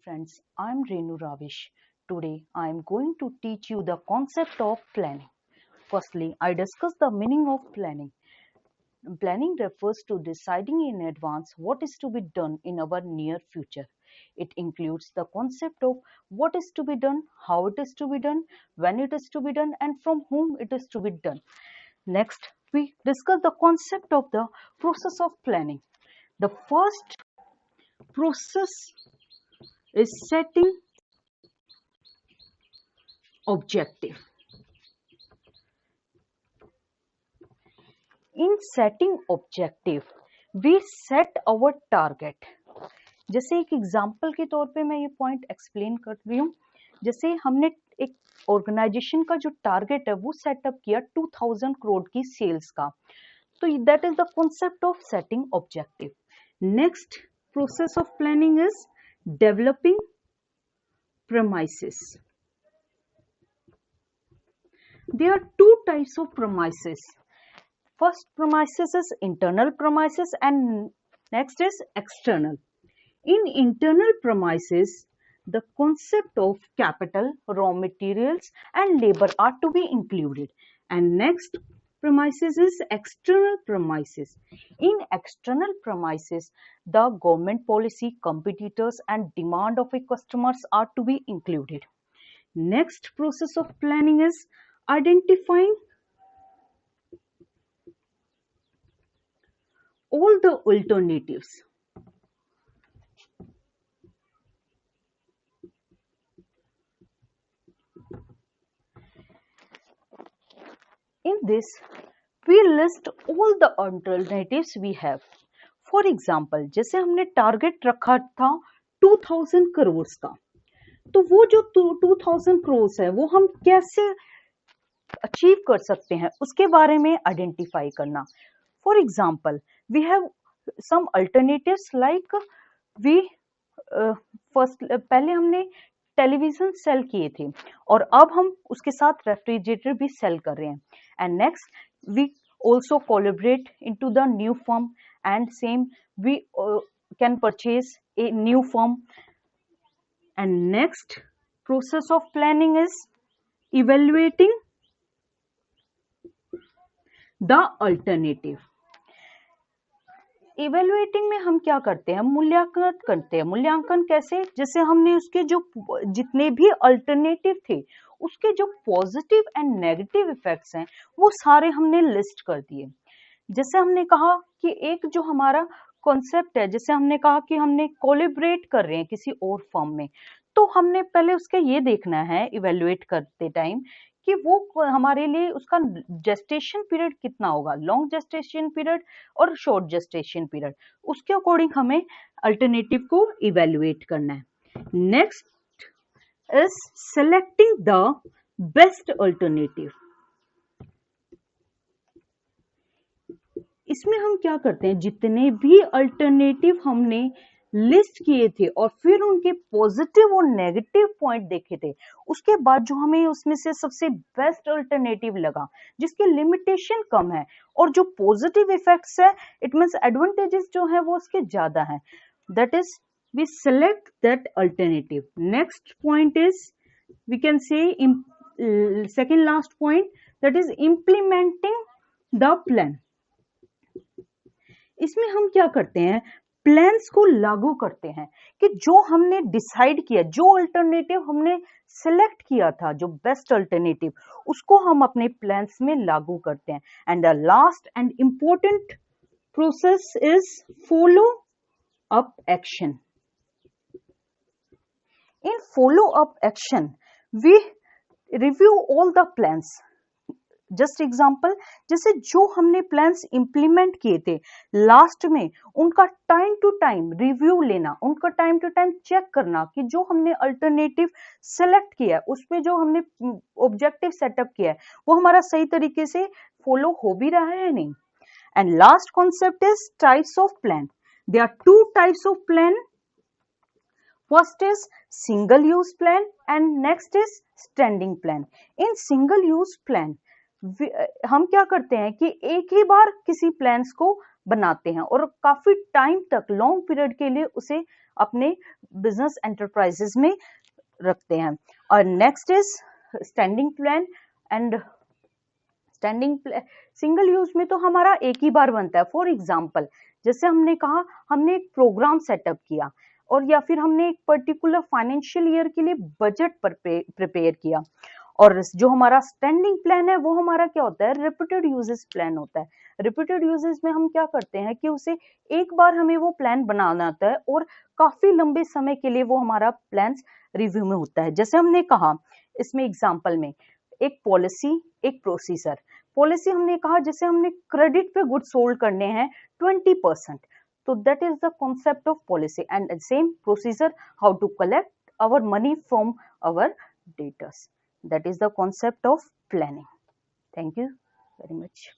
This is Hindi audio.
friends, I am Renu Ravish. Today I am going to teach you the concept of planning. Firstly, I discuss the meaning of planning. Planning refers to deciding in advance what is to be done in our near future. It includes the concept of what is to be done, how it is to be done, when it is to be done, and from whom it is to be done. Next, we discuss the concept of the process of planning. The first process is setting objective. In setting objective, we set our target. जैसे एक एग्जाम्पल के तौर पे मैं ये पॉइंट एक्सप्लेन कर रही हूँ. जैसे हमने एक ऑर्गेनाइजेशन का जो टारगेट है वो सेटअप किया 2000 करोड़ की सेल्स का. तो that is the concept of setting objective. Next process of planning is developing premises. There are two types of premises. First premises is internal premises and next is external. In internal premises, the concept of capital, raw materials and labor are to be included. And next premises is external premises. In external premises, the government policy, competitors and demand of a customers are to be included. Next process of planning is identifying all the alternatives. In this, we list all the alternatives we have. For example, जैसे हमने टारगेट रखा था 2000 करोड़ का, तो वो जो 2000 करोड़ है वो हम कैसे अचीव कर सकते हैं उसके बारे में आइडेंटिफाई करना. For example, we have some alternatives like we first पहले हमने टेलीविजन सेल किए थे और अब हम उसके साथ रेफ्रिजरेटर भी सेल कर रहे हैं. And next we also collaborate into the new firm and same we can purchase a new firm. And next process of planning is evaluating the alternative. Evaluating में हम क्या करते हैं, मूल्यांकन करते हैं. मूल्यांकन कैसे, जैसे हमने उसके जो जितने भी अल्टरनेटिव थे उसके जो पॉजिटिव एंड नेगेटिव इफेक्ट्स हैं वो सारे हमने लिस्ट कर दिए. जैसे हमने कहा कि एक जो हमारा कॉन्सेप्ट है, जैसे हमने कहा कि हमने कोलैबोरेट कर रहे हैं किसी और फर्म में, तो हमने पहले उसका ये देखना है इवेल्युएट करते टाइम कि वो हमारे लिए उसका जेस्टेशन पीरियड कितना होगा, लॉन्ग जेस्टेशन पीरियड और शॉर्ट जेस्टेशन पीरियड. उसके अकॉर्डिंग हमें अल्टरनेटिव को इवेल्युएट करना है. Next is selecting the best alternative. इसमें हम क्या करते हैं, जितने भी अल्टरनेटिव हमने लिस्ट किए थे और फिर उनके पॉजिटिव और नेगेटिव पॉइंट देखे थे, उसके बाद जो हमें उसमें से सबसे बेस्ट अल्टरनेटिव लगा जिसकी लिमिटेशन कम है और जो पॉजिटिव इफेक्ट्स है, इट मींस एडवांटेजेस जो है वो उसके ज्यादा है, that is we select that alternative. Next point is we can say second last point, that is implementing the plan. इसमें हम क्या करते हैं, प्लान्स को लागू करते हैं कि जो हमने डिसाइड किया, जो अल्टरनेटिव हमने सिलेक्ट किया था, जो बेस्ट अल्टरनेटिव, उसको हम अपने प्लान्स में लागू करते हैं. And the last and important process is follow up action. In follow up action we review all the plans. Just example, जैसे जो हमने प्लान्स इंप्लीमेंट किए थे लास्ट में उनका टाइम टू टाइम रिव्यू लेना, उनका टाइम टू टाइम चेक करना कि जो हमने अल्टरनेटिव सेलेक्ट किया है उसमें जो हमने ऑब्जेक्टिव सेटअप किया है वो हमारा सही तरीके से फॉलो हो भी रहा है नहीं. And last concept is types of plan. There are two types of plan. First is single use plan and next is standing plan. In single use plan हम क्या करते हैं कि एक ही बार किसी प्लान्स को बनाते हैं और काफी टाइम तक, लॉन्ग पीरियड के लिए उसे अपने बिजनेस एंटरप्राइजेस में रखते हैं। और next is standing plan and single use में तो हमारा एक ही बार बनता है। फॉर एग्जाम्पल जैसे हमने कहा हमने एक प्रोग्राम सेटअप किया और या फिर हमने एक पर्टिकुलर फाइनेंशियल ईयर के लिए बजट प्रिपेयर किया, और जो हमारा स्टैंडिंग प्लान है वो हमारा क्या होता है, रिपीटेड यूजेस प्लान होता है। रिपीटेड यूजेस में हम क्या करते हैं कि उसे एक बार हमें वो प्लान बनाना होता है और काफी लंबे समय के लिए वो हमारा प्लान रिव्यू में होता है। जैसे हमने कहा इसमें एग्जाम्पल में एक पॉलिसी, एक प्रोसीजर। पॉलिसी हमने कहा जैसे हमने क्रेडिट पे गुड्स सोल्ड करने हैं 20%, तो that is the concept of policy, and same procedure how to collect our money from our debtors. That is the concept of planning. Thank you very much.